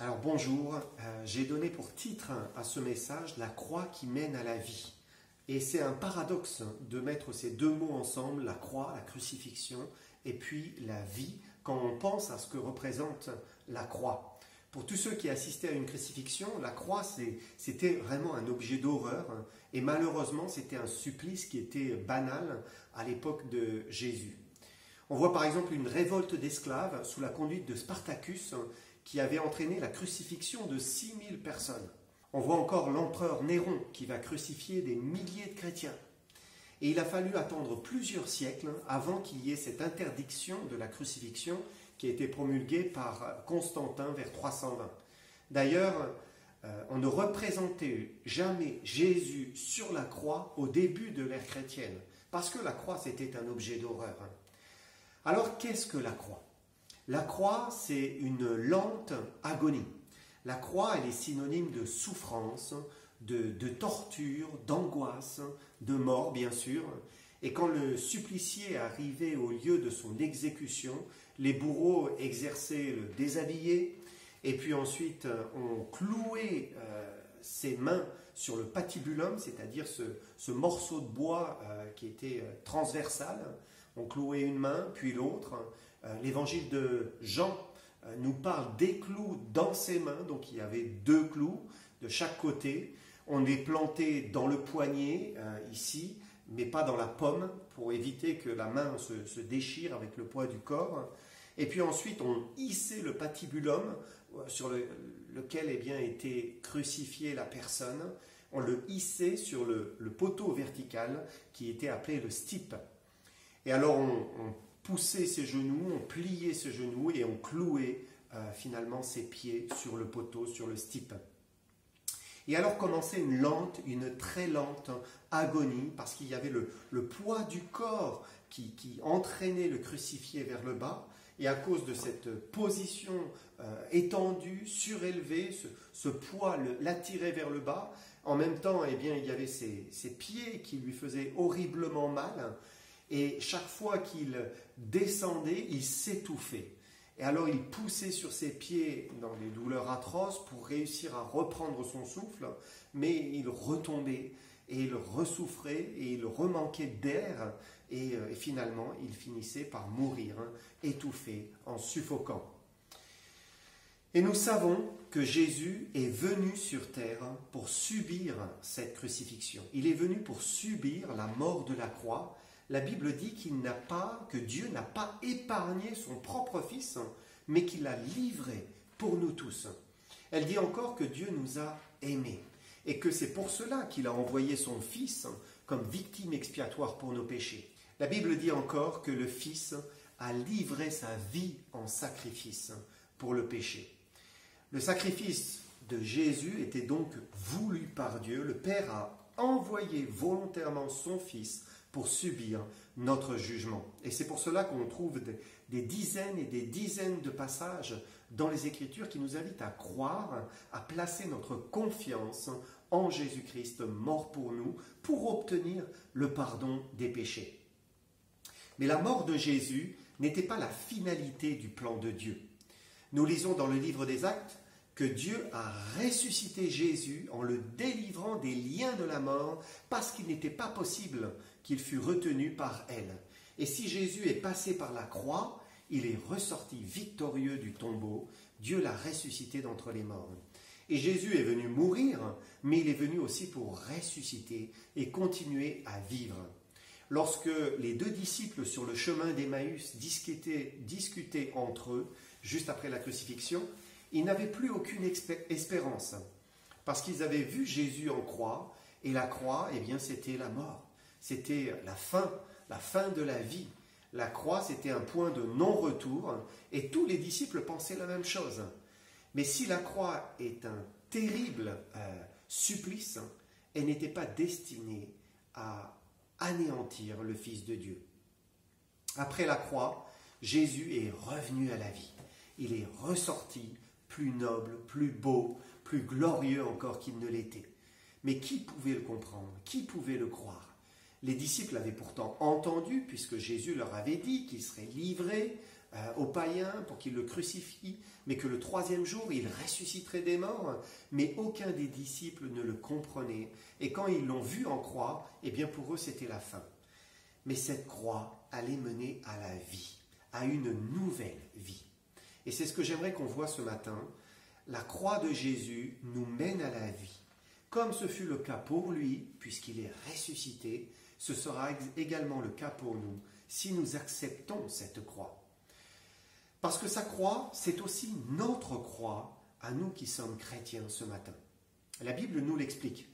Alors bonjour, j'ai donné pour titre à ce message la croix qui mène à la vie. Et c'est un paradoxe de mettre ces deux mots ensemble, la croix, la crucifixion, et puis la vie, quand on pense à ce que représente la croix. Pour tous ceux qui assistaient à une crucifixion, la croix c'était vraiment un objet d'horreur, et malheureusement c'était un supplice qui était banal à l'époque de Jésus. On voit par exemple une révolte d'esclaves sous la conduite de Spartacus qui avait entraîné la crucifixion de 6000 personnes. On voit encore l'empereur Néron qui va crucifier des milliers de chrétiens. Et il a fallu attendre plusieurs siècles avant qu'il y ait cette interdiction de la crucifixion qui a été promulguée par Constantin vers 320. D'ailleurs, on ne représentait jamais Jésus sur la croix au début de l'ère chrétienne, parce que la croix c'était un objet d'horreur. Alors qu'est-ce que la croix ? La croix, c'est une lente agonie. La croix, elle est synonyme de souffrance, de torture, d'angoisse, de mort, bien sûr. Et quand le supplicié arrivait au lieu de son exécution, les bourreaux exerçaient le déshabillé, et puis ensuite on clouait ses mains sur le patibulum, c'est-à-dire ce morceau de bois qui était transversal. On clouait une main, puis l'autre. L'évangile de Jean nous parle des clous dans ses mains, donc il y avait 2 clous de chaque côté. On les plantait dans le poignet, ici, mais pas dans la paume, pour éviter que la main se déchire avec le poids du corps. Et puis ensuite, on hissait le patibulum sur lequel était crucifiée la personne. On le hissait sur le poteau vertical qui était appelé le stipe. Et alors on poussait ses genoux, on pliait ses genoux et on clouait finalement ses pieds sur le poteau, sur le stipe. Et alors commençait une très lente agonie, parce qu'il y avait le poids du corps qui entraînait le crucifié vers le bas, et à cause de cette position étendue, surélevée, ce poids l'attirait vers le bas. En même temps, il y avait ses pieds qui lui faisaient horriblement mal, et chaque fois qu'il descendait, il s'étouffait. Et alors il poussait sur ses pieds dans des douleurs atroces pour réussir à reprendre son souffle, mais il retombait et il ressouffrait et il remanquait d'air et finalement il finissait par mourir, étouffé, en suffoquant. Et nous savons que Jésus est venu sur terre pour subir cette crucifixion. Il est venu pour subir la mort de la croix. La Bible dit que Dieu n'a pas épargné son propre Fils, mais qu'il l'a livré pour nous tous. Elle dit encore que Dieu nous a aimés et que c'est pour cela qu'il a envoyé son Fils comme victime expiatoire pour nos péchés. La Bible dit encore que le Fils a livré sa vie en sacrifice pour le péché. Le sacrifice de Jésus était donc voulu par Dieu. Le Père a envoyé volontairement son Fils pour subir notre jugement. Et c'est pour cela qu'on trouve des dizaines et des dizaines de passages dans les Écritures qui nous invitent à croire, à placer notre confiance en Jésus-Christ mort pour nous, pour obtenir le pardon des péchés. Mais la mort de Jésus n'était pas la finalité du plan de Dieu. Nous lisons dans le livre des Actes que Dieu a ressuscité Jésus en le délivrant des liens de la mort parce qu'il n'était pas possible qu'il fût retenu par elle. Et si Jésus est passé par la croix, il est ressorti victorieux du tombeau. Dieu l'a ressuscité d'entre les morts. Et Jésus est venu mourir, mais il est venu aussi pour ressusciter et continuer à vivre. Lorsque les 2 disciples sur le chemin d'Emmaüs discutaient entre eux, juste après la crucifixion, ils n'avaient plus aucune espérance, parce qu'ils avaient vu Jésus en croix, et la croix, c'était la mort. C'était la fin de la vie. La croix, c'était un point de non-retour, et tous les disciples pensaient la même chose. Mais si la croix est un terrible supplice, elle n'était pas destinée à anéantir le Fils de Dieu. Après la croix, Jésus est revenu à la vie. Il est ressorti plus noble, plus beau, plus glorieux encore qu'il ne l'était. Mais qui pouvait le comprendre? Qui pouvait le croire? Les disciples avaient pourtant entendu, puisque Jésus leur avait dit qu'il serait livré aux païens pour qu'ils le crucifient, mais que le troisième jour, il ressusciterait des morts. Mais aucun des disciples ne le comprenait. Et quand ils l'ont vu en croix, eh bien pour eux, c'était la fin. Mais cette croix allait mener à la vie, à une nouvelle vie. Et c'est ce que j'aimerais qu'on voit ce matin. La croix de Jésus nous mène à la vie. Comme ce fut le cas pour lui, puisqu'il est ressuscité, ce sera également le cas pour nous, si nous acceptons cette croix. Parce que sa croix, c'est aussi notre croix, à nous qui sommes chrétiens ce matin. La Bible nous l'explique.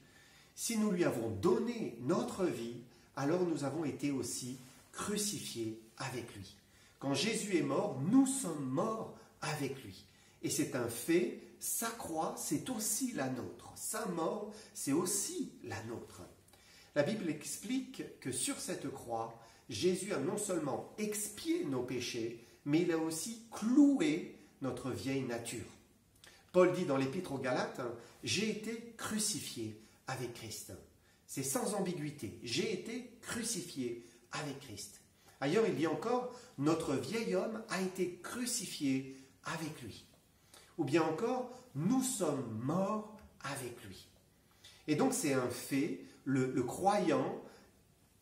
Si nous lui avons donné notre vie, alors nous avons été aussi crucifiés avec lui. Quand Jésus est mort, nous sommes morts avec lui. Et c'est un fait, sa croix, c'est aussi la nôtre. Sa mort, c'est aussi la nôtre. La Bible explique que sur cette croix, Jésus a non seulement expié nos péchés, mais il a aussi cloué notre vieille nature. Paul dit dans l'Épître aux Galates, « J'ai été crucifié avec Christ ». C'est sans ambiguïté. J'ai été crucifié avec Christ. Ailleurs, il dit encore, « Notre vieil homme a été crucifié avec lui ». Ou bien encore, « Nous sommes morts avec lui ». Et donc c'est un fait, le croyant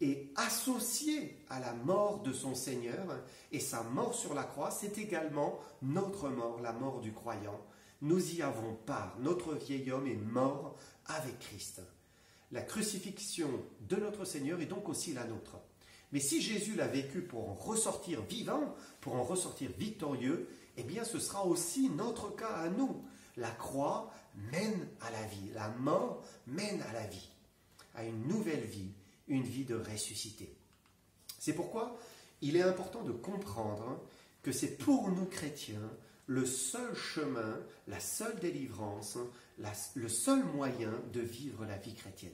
est associé à la mort de son Seigneur, et sa mort sur la croix, c'est également notre mort, la mort du croyant. Nous y avons part, notre vieil homme est mort avec Christ. La crucifixion de notre Seigneur est donc aussi la nôtre. Mais si Jésus l'a vécu pour en ressortir vivant, pour en ressortir victorieux, eh bien ce sera aussi notre cas à nous. La croix mène à la vie, la mort mène à la vie, à une nouvelle vie, une vie de ressuscité. C'est pourquoi il est important de comprendre que c'est pour nous chrétiens le seul chemin, la seule délivrance, le seul moyen de vivre la vie chrétienne.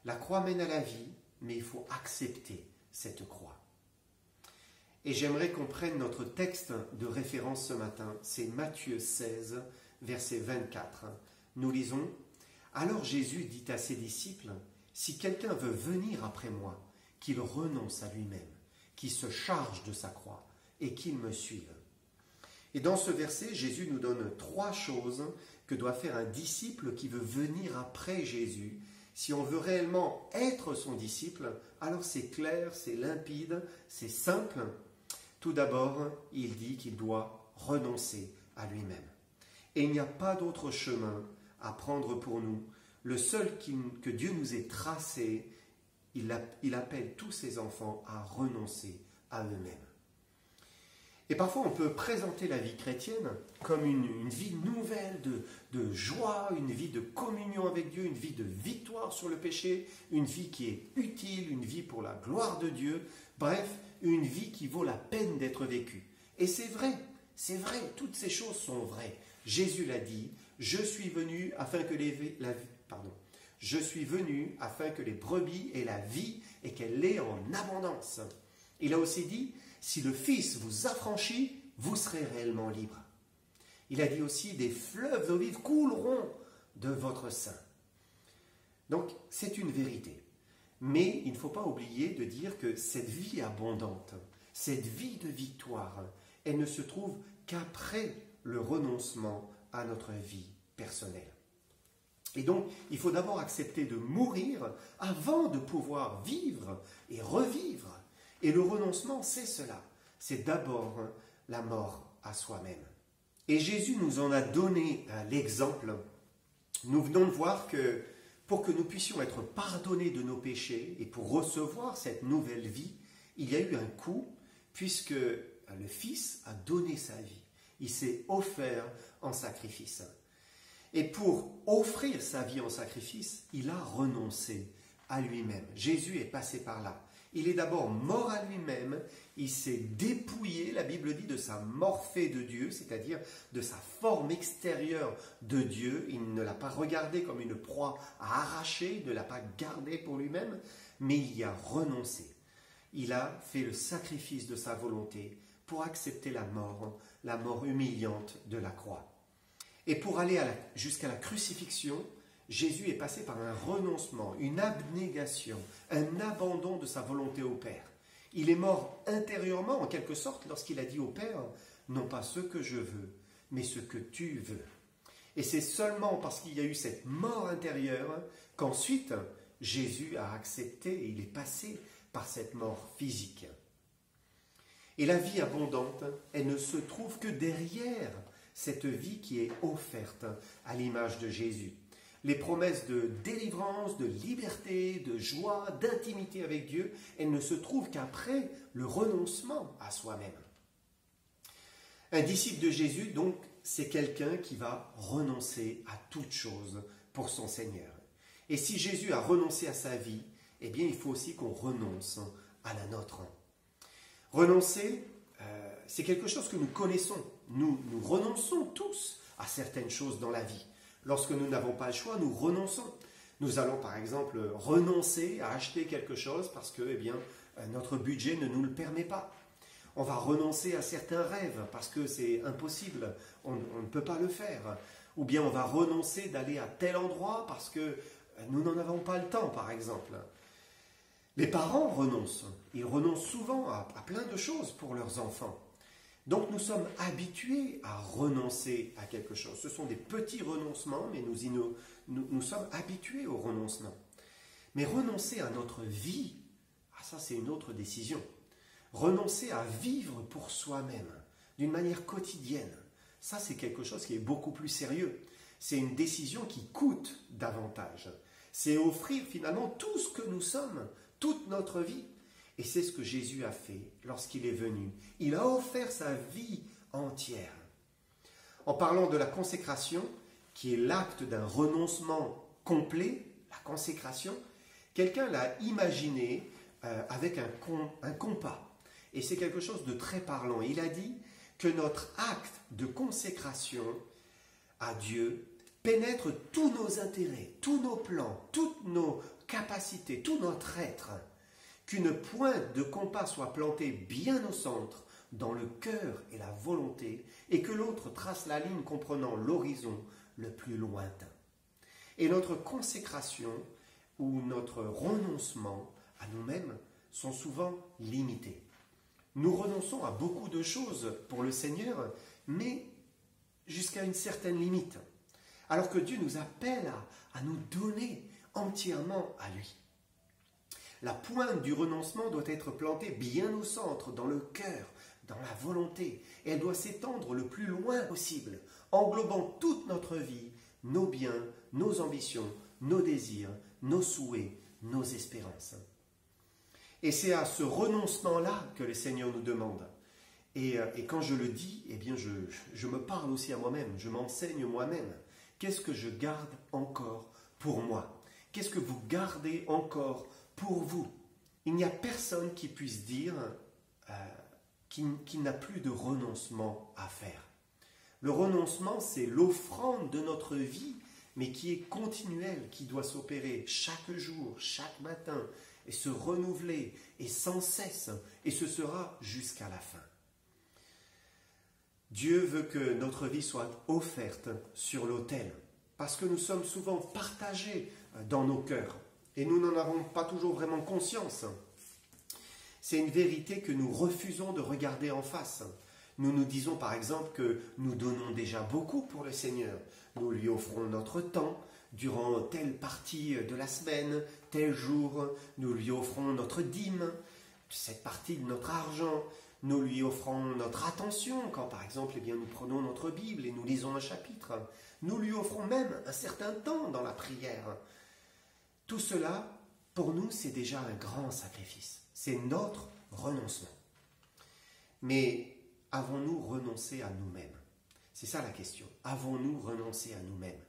La croix mène à la vie, mais il faut accepter cette croix. Et j'aimerais qu'on prenne notre texte de référence ce matin, c'est Matthieu 16, verset 24. Nous lisons, « Alors Jésus dit à ses disciples, « Si quelqu'un veut venir après moi, qu'il renonce à lui-même, qu'il se charge de sa croix et qu'il me suive. » Et dans ce verset, Jésus nous donne 3 choses que doit faire un disciple qui veut venir après Jésus. Si on veut réellement être son disciple, alors c'est clair, c'est limpide, c'est simple. Tout d'abord, il dit qu'il doit renoncer à lui-même. Et il n'y a pas d'autre chemin à prendre pour nous. Le seul que Dieu nous ait tracé, il appelle tous ses enfants à renoncer à eux-mêmes. Et parfois, on peut présenter la vie chrétienne comme une vie nouvelle de joie, une vie de communion avec Dieu, une vie de victoire sur le péché, une vie qui est utile, une vie pour la gloire de Dieu. Bref, une vie qui vaut la peine d'être vécue. Et c'est vrai, toutes ces choses sont vraies. Jésus l'a dit, je suis venu afin que les brebis aient la vie et qu'elle l'ait en abondance. Il a aussi dit, si le Fils vous affranchit, vous serez réellement libre. Il a dit aussi, des fleuves d'eau vive couleront de votre sein. Donc, c'est une vérité. Mais il ne faut pas oublier de dire que cette vie abondante, cette vie de victoire, elle ne se trouve qu'après le renoncement à notre vie personnelle. Et donc, il faut d'abord accepter de mourir avant de pouvoir vivre et revivre. Et le renoncement, c'est cela. C'est d'abord la mort à soi-même. Et Jésus nous en a donné l'exemple. Nous venons de voir que pour que nous puissions être pardonnés de nos péchés et pour recevoir cette nouvelle vie, il y a eu un coût puisque le Fils a donné sa vie. Il s'est offert en sacrifice. Et pour offrir sa vie en sacrifice, il a renoncé à lui-même. Jésus est passé par là. Il est d'abord mort à lui-même, il s'est dépouillé, la Bible dit, de sa morphée de Dieu, c'est-à-dire de sa forme extérieure de Dieu. Il ne l'a pas regardé comme une proie à arracher, il ne l'a pas gardé pour lui-même, mais il y a renoncé. Il a fait le sacrifice de sa volonté pour accepter la mort humiliante de la croix. Et pour aller jusqu'à la crucifixion, Jésus est passé par un renoncement, une abnégation, un abandon de sa volonté au Père. Il est mort intérieurement, en quelque sorte, lorsqu'il a dit au Père, non pas ce que je veux, mais ce que tu veux. Et c'est seulement parce qu'il y a eu cette mort intérieure qu'ensuite Jésus a accepté et il est passé par cette mort physique. Et la vie abondante, elle ne se trouve que derrière cette vie qui est offerte à l'image de Jésus. Les promesses de délivrance, de liberté, de joie, d'intimité avec Dieu, elles ne se trouvent qu'après le renoncement à soi-même. Un disciple de Jésus, donc, c'est quelqu'un qui va renoncer à toute chose pour son Seigneur. Et si Jésus a renoncé à sa vie, eh bien, il faut aussi qu'on renonce à la nôtre. Renoncer, c'est quelque chose que nous connaissons. Nous renonçons tous à certaines choses dans la vie. Lorsque nous n'avons pas le choix, nous renonçons. Nous allons par exemple renoncer à acheter quelque chose parce que notre budget ne nous le permet pas. On va renoncer à certains rêves parce que c'est impossible, on ne peut pas le faire. Ou bien on va renoncer d'aller à tel endroit parce que nous n'en avons pas le temps, par exemple. Les parents renoncent. Ils renoncent souvent à plein de choses pour leurs enfants. Donc nous sommes habitués à renoncer à quelque chose. Ce sont des petits renoncements, mais nous sommes habitués au renoncement. Mais renoncer à notre vie, ça c'est une autre décision. Renoncer à vivre pour soi-même, d'une manière quotidienne, ça c'est quelque chose qui est beaucoup plus sérieux. C'est une décision qui coûte davantage. C'est offrir finalement tout ce que nous sommes, toute notre vie. Et c'est ce que Jésus a fait lorsqu'il est venu. Il a offert sa vie entière. En parlant de la consécration, qui est l'acte d'un renoncement complet, la consécration, quelqu'un l'a imaginé avec un compas. Et c'est quelque chose de très parlant. Il a dit que notre acte de consécration à Dieu pénètre tous nos intérêts, tous nos plans, toutes nos capacités, tout notre être. Qu'une pointe de compas soit plantée bien au centre, dans le cœur et la volonté, et que l'autre trace la ligne comprenant l'horizon le plus lointain. Et notre consécration ou notre renoncement à nous-mêmes sont souvent limités. Nous renonçons à beaucoup de choses pour le Seigneur, mais jusqu'à une certaine limite. Alors que Dieu nous appelle à nous donner entièrement à lui. La pointe du renoncement doit être plantée bien au centre, dans le cœur, dans la volonté, et elle doit s'étendre le plus loin possible, englobant toute notre vie, nos biens, nos ambitions, nos désirs, nos souhaits, nos espérances. Et c'est à ce renoncement-là que le Seigneur nous demande. Et quand je le dis, je me parle aussi à moi-même, je m'enseigne moi-même. Qu'est-ce que je garde encore pour moi? Qu'est-ce que vous gardez encore pour vous? Il n'y a personne qui puisse dire qu'il n'a plus de renoncement à faire. Le renoncement, c'est l'offrande de notre vie, mais qui est continuelle, qui doit s'opérer chaque jour, chaque matin, et se renouveler, et sans cesse, et ce sera jusqu'à la fin. Dieu veut que notre vie soit offerte sur l'autel, parce que nous sommes souvent partagés dans nos cœurs, et nous n'en avons pas toujours vraiment conscience. C'est une vérité que nous refusons de regarder en face. Nous nous disons par exemple que nous donnons déjà beaucoup pour le Seigneur. Nous lui offrons notre temps durant telle partie de la semaine, tel jour. Nous lui offrons notre dîme, cette partie de notre argent. Nous lui offrons notre attention quand par exemple nous prenons notre Bible et nous lisons un chapitre. Nous lui offrons même un certain temps dans la prière. Tout cela, pour nous, c'est déjà un grand sacrifice. C'est notre renoncement. Mais avons-nous renoncé à nous-mêmes? C'est ça la question. Avons-nous renoncé à nous-mêmes?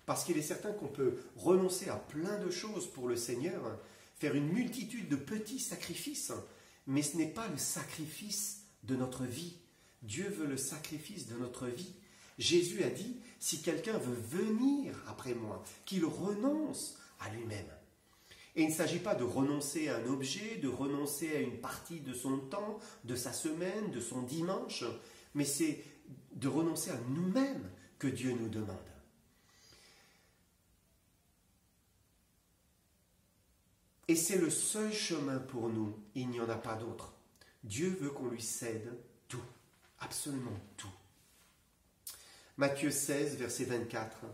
Parce qu'il est certain qu'on peut renoncer à plein de choses pour le Seigneur, faire une multitude de petits sacrifices, mais ce n'est pas le sacrifice de notre vie. Dieu veut le sacrifice de notre vie. Jésus a dit, si quelqu'un veut venir après moi, qu'il renonce à lui-même. Et il ne s'agit pas de renoncer à un objet, de renoncer à une partie de son temps, de sa semaine, de son dimanche, mais c'est de renoncer à nous-mêmes que Dieu nous demande. Et c'est le seul chemin pour nous, il n'y en a pas d'autre. Dieu veut qu'on lui cède tout, absolument tout. Matthieu 16, verset 24.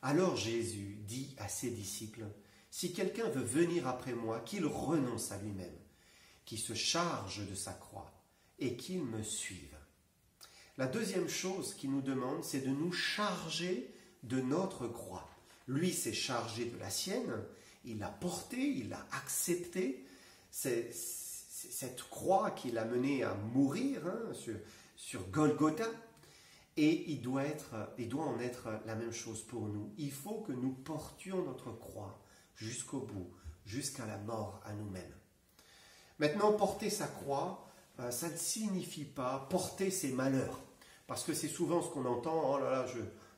Alors Jésus dit à ses disciples, « Si quelqu'un veut venir après moi, qu'il renonce à lui-même, qu'il se charge de sa croix et qu'il me suive. » La deuxième chose qu'il nous demande, c'est de nous charger de notre croix. Lui s'est chargé de la sienne, il l'a portée, il l'a acceptée. C'est cette croix qui l'a mené à mourir sur Golgotha. Et il doit en être la même chose pour nous. Il faut que nous portions notre croix jusqu'au bout, jusqu'à la mort à nous-mêmes. Maintenant, porter sa croix, ça ne signifie pas porter ses malheurs. Parce que c'est souvent ce qu'on entend, oh là là,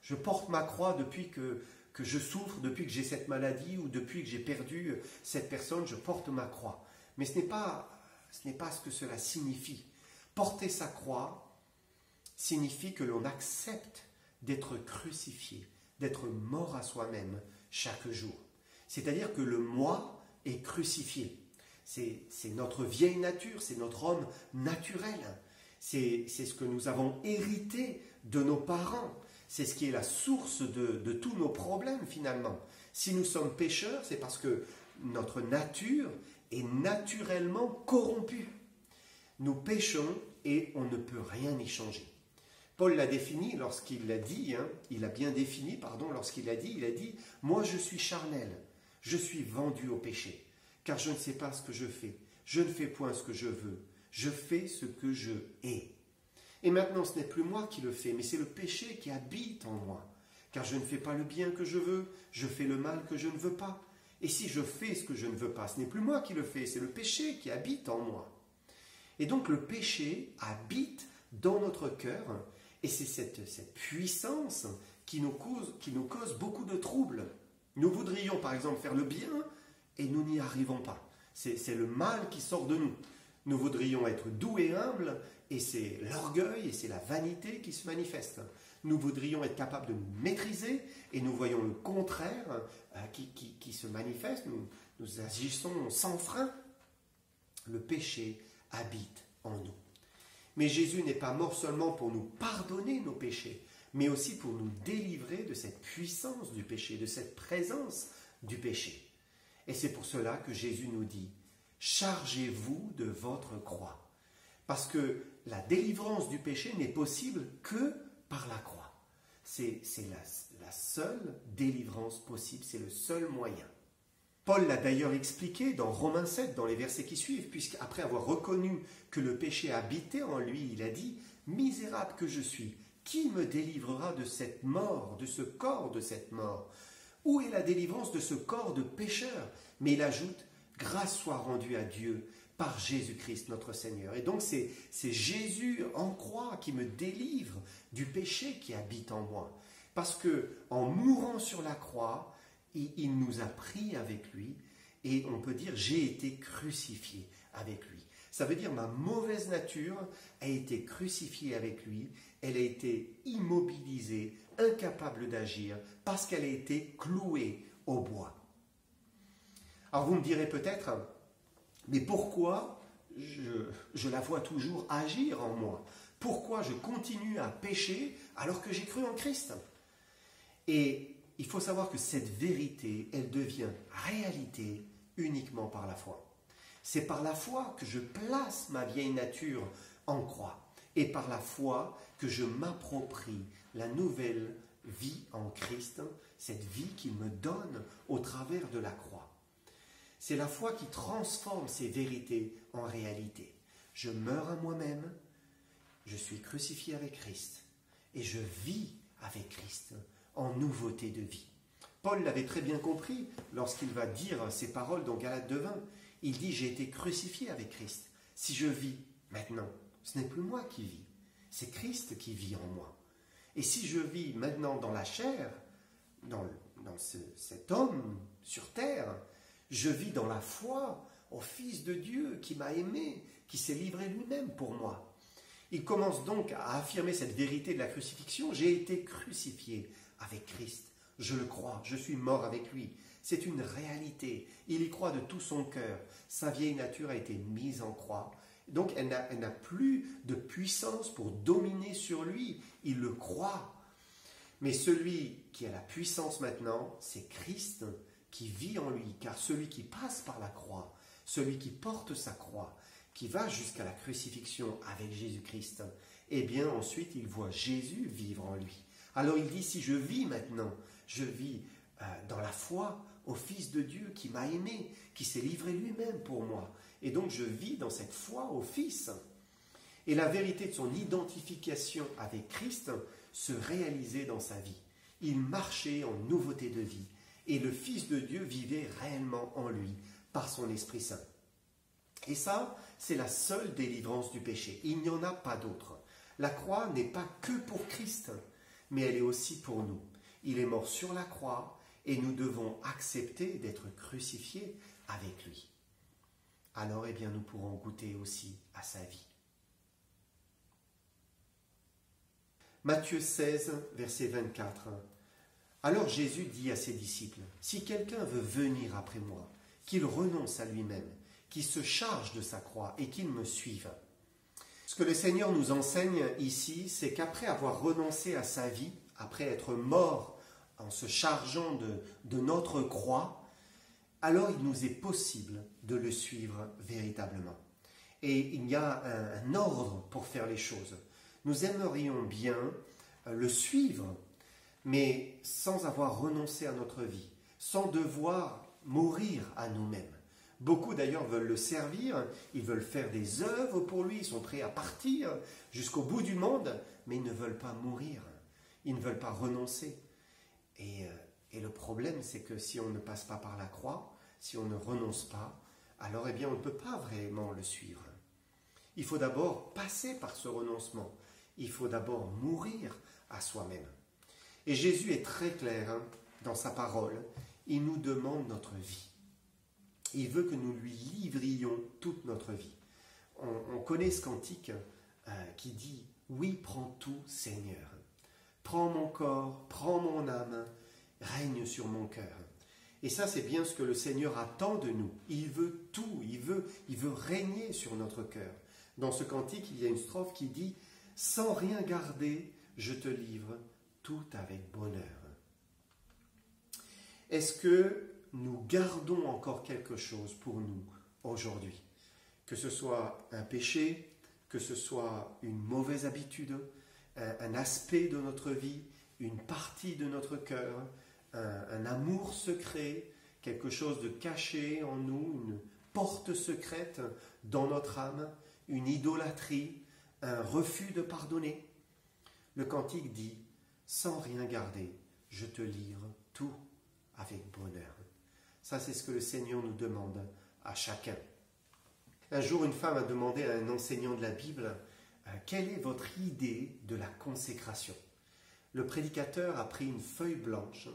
je porte ma croix depuis que je souffre, depuis que j'ai cette maladie ou depuis que j'ai perdu cette personne, je porte ma croix. Mais ce n'est pas ce que cela signifie. Porter sa croix signifie que l'on accepte d'être crucifié, d'être mort à soi-même chaque jour. C'est-à-dire que le moi est crucifié. C'est notre vieille nature, c'est notre homme naturel. C'est ce que nous avons hérité de nos parents. C'est ce qui est la source de tous nos problèmes finalement. Si nous sommes pécheurs, c'est parce que notre nature est naturellement corrompue. Nous péchons et on ne peut rien y changer. Paul l'a défini lorsqu'il l'a dit, il a dit, « Moi je suis charnel, je suis vendu au péché, car je ne sais pas ce que je fais, je ne fais point ce que je veux, je fais ce que je hais. Et maintenant ce n'est plus moi qui le fais, mais c'est le péché qui habite en moi, car je ne fais pas le bien que je veux, je fais le mal que je ne veux pas. Et si je fais ce que je ne veux pas, ce n'est plus moi qui le fais, c'est le péché qui habite en moi. » Et donc le péché habite dans notre cœur, et c'est cette puissance qui nous cause beaucoup de troubles. Nous voudrions par exemple faire le bien et nous n'y arrivons pas. C'est le mal qui sort de nous. Nous voudrions être doux et humbles et c'est l'orgueil et c'est la vanité qui se manifeste. Nous voudrions être capables de nous maîtriser et nous voyons le contraire qui se manifeste. Nous agissons sans frein. Le péché habite en nous. Mais Jésus n'est pas mort seulement pour nous pardonner nos péchés, mais aussi pour nous délivrer de cette puissance du péché, de cette présence du péché. Et c'est pour cela que Jésus nous dit « Chargez-vous de votre croix ». Parce que la délivrance du péché n'est possible que par la croix. C'est la seule délivrance possible, c'est le seul moyen. Paul l'a d'ailleurs expliqué dans Romains 7, dans les versets qui suivent, puisqu'après avoir reconnu que le péché habitait en lui, il a dit « Misérable que je suis, qui me délivrera de cette mort, de ce corps de cette mort? Où est la délivrance de ce corps de pécheur ?» Mais il ajoute « Grâce soit rendue à Dieu par Jésus-Christ notre Seigneur. » Et donc c'est Jésus en croix qui me délivre du péché qui habite en moi. Parce que en mourant sur la croix, il nous a pris avec lui et on peut dire j'ai été crucifié avec lui. Ça veut dire ma mauvaise nature a été crucifiée avec lui, elle a été immobilisée, incapable d'agir parce qu'elle a été clouée au bois. Alors vous me direz peut-être, mais pourquoi je la vois toujours agir en moi? Pourquoi je continue à pécher alors que j'ai cru en Christ? Et il faut savoir que cette vérité, elle devient réalité uniquement par la foi. C'est par la foi que je place ma vieille nature en croix et par la foi que je m'approprie la nouvelle vie en Christ, cette vie qu'il me donne au travers de la croix. C'est la foi qui transforme ces vérités en réalité. Je meurs à moi-même, je suis crucifié avec Christ et je vis avec Christ en nouveauté de vie. Paul l'avait très bien compris lorsqu'il va dire ces paroles dans Galates 2:20. Il dit « J'ai été crucifié avec Christ. Si je vis maintenant, ce n'est plus moi qui vis, c'est Christ qui vit en moi. Et si je vis maintenant dans la chair, dans cet homme sur terre, je vis dans la foi au Fils de Dieu qui m'a aimé, qui s'est livré lui-même pour moi. » Il commence donc à affirmer cette vérité de la crucifixion. J'ai été crucifié avec Christ. Je le crois, je suis mort avec lui. C'est une réalité. Il y croit de tout son cœur. Sa vieille nature a été mise en croix. Donc elle n'a plus de puissance pour dominer sur lui. Il le croit. Mais celui qui a la puissance maintenant, c'est Christ qui vit en lui. Car celui qui passe par la croix, celui qui porte sa croix, qui va jusqu'à la crucifixion avec Jésus-Christ, eh bien ensuite il voit Jésus vivre en lui. Alors il dit, si je vis maintenant, je vis dans la foi au Fils de Dieu qui m'a aimé, qui s'est livré lui-même pour moi. Et donc je vis dans cette foi au Fils. Et la vérité de son identification avec Christ se réalisait dans sa vie. Il marchait en nouveauté de vie. Et le Fils de Dieu vivait réellement en lui, par son Esprit Saint. Et ça, c'est la seule délivrance du péché. Il n'y en a pas d'autre. La croix n'est pas que pour Christ, mais elle est aussi pour nous. Il est mort sur la croix et nous devons accepter d'être crucifiés avec lui. Alors, eh bien, nous pourrons goûter aussi à sa vie. Matthieu 16, verset 24. Alors Jésus dit à ses disciples, « Si quelqu'un veut venir après moi, qu'il renonce à lui-même, qu'il se charge de sa croix et qu'il me suive. » Ce que le Seigneur nous enseigne ici, c'est qu'après avoir renoncé à sa vie, après être mort en se chargeant de notre croix, alors il nous est possible de le suivre véritablement. Et il y a un ordre pour faire les choses. Nous aimerions bien le suivre, mais sans avoir renoncé à notre vie, sans devoir mourir à nous-mêmes. Beaucoup d'ailleurs veulent le servir, ils veulent faire des œuvres pour lui, ils sont prêts à partir jusqu'au bout du monde, mais ils ne veulent pas mourir, ils ne veulent pas renoncer. Et le problème, c'est que si on ne passe pas par la croix, si on ne renonce pas, alors eh bien on ne peut pas vraiment le suivre. Il faut d'abord passer par ce renoncement, il faut d'abord mourir à soi-même. Et Jésus est très clair dans sa parole, il nous demande notre vie. Il veut que nous lui livrions toute notre vie. On connaît ce cantique qui dit « Oui, prends tout, Seigneur. Prends mon corps, prends mon âme, règne sur mon cœur. » Et ça, c'est bien ce que le Seigneur attend de nous. Il veut tout, il veut régner sur notre cœur. Dans ce cantique, il y a une strophe qui dit « Sans rien garder, je te livre tout avec bonheur. » Est-ce que nous gardons encore quelque chose pour nous aujourd'hui? Que ce soit un péché, que ce soit une mauvaise habitude, un aspect de notre vie, une partie de notre cœur, un amour secret, quelque chose de caché en nous, une porte secrète dans notre âme, une idolâtrie, un refus de pardonner. Le cantique dit « Sans rien garder, je te livre tout avec bonheur. » Ça, c'est ce que le Seigneur nous demande à chacun. Un jour, une femme a demandé à un enseignant de la Bible « Quelle est votre idée de la consécration ?» Le prédicateur a pris une feuille blanche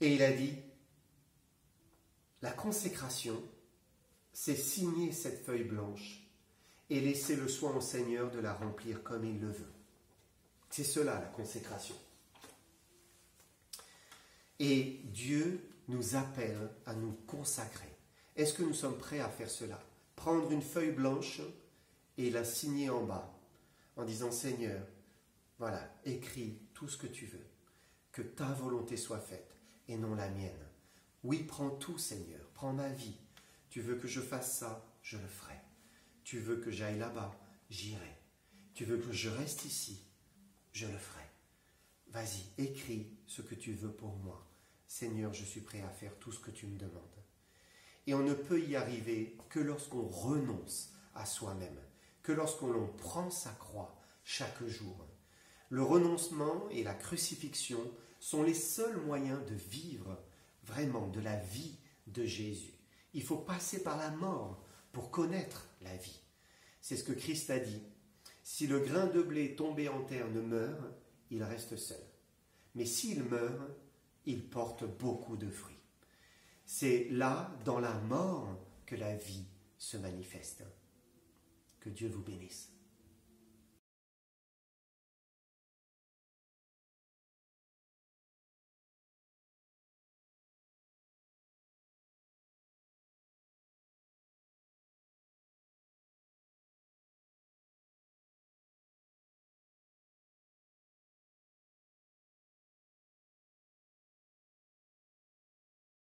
et il a dit « La consécration, c'est signer cette feuille blanche et laisser le soin au Seigneur de la remplir comme il le veut. » C'est cela la consécration. Et Dieu nous appelle à nous consacrer. Est-ce que nous sommes prêts à faire cela? Prendre une feuille blanche et la signer en bas en disant « Seigneur, voilà, écris tout ce que tu veux, que ta volonté soit faite et non la mienne. Oui, prends tout, Seigneur, prends ma vie. Tu veux que je fasse ça, je le ferai. Tu veux que j'aille là-bas, j'irai. Tu veux que je reste ici, je le ferai. Vas-y, écris ce que tu veux pour moi. Seigneur, je suis prêt à faire tout ce que tu me demandes. » Et on ne peut y arriver que lorsqu'on renonce à soi-même, que lorsqu'on prend sa croix chaque jour. Le renoncement et la crucifixion sont les seuls moyens de vivre vraiment de la vie de Jésus. Il faut passer par la mort pour connaître la vie. C'est ce que Christ a dit. Si le grain de blé tombé en terre ne meurt, il reste seul. Mais s'il meurt, il porte beaucoup de fruits. C'est là, dans la mort, que la vie se manifeste. Que Dieu vous bénisse.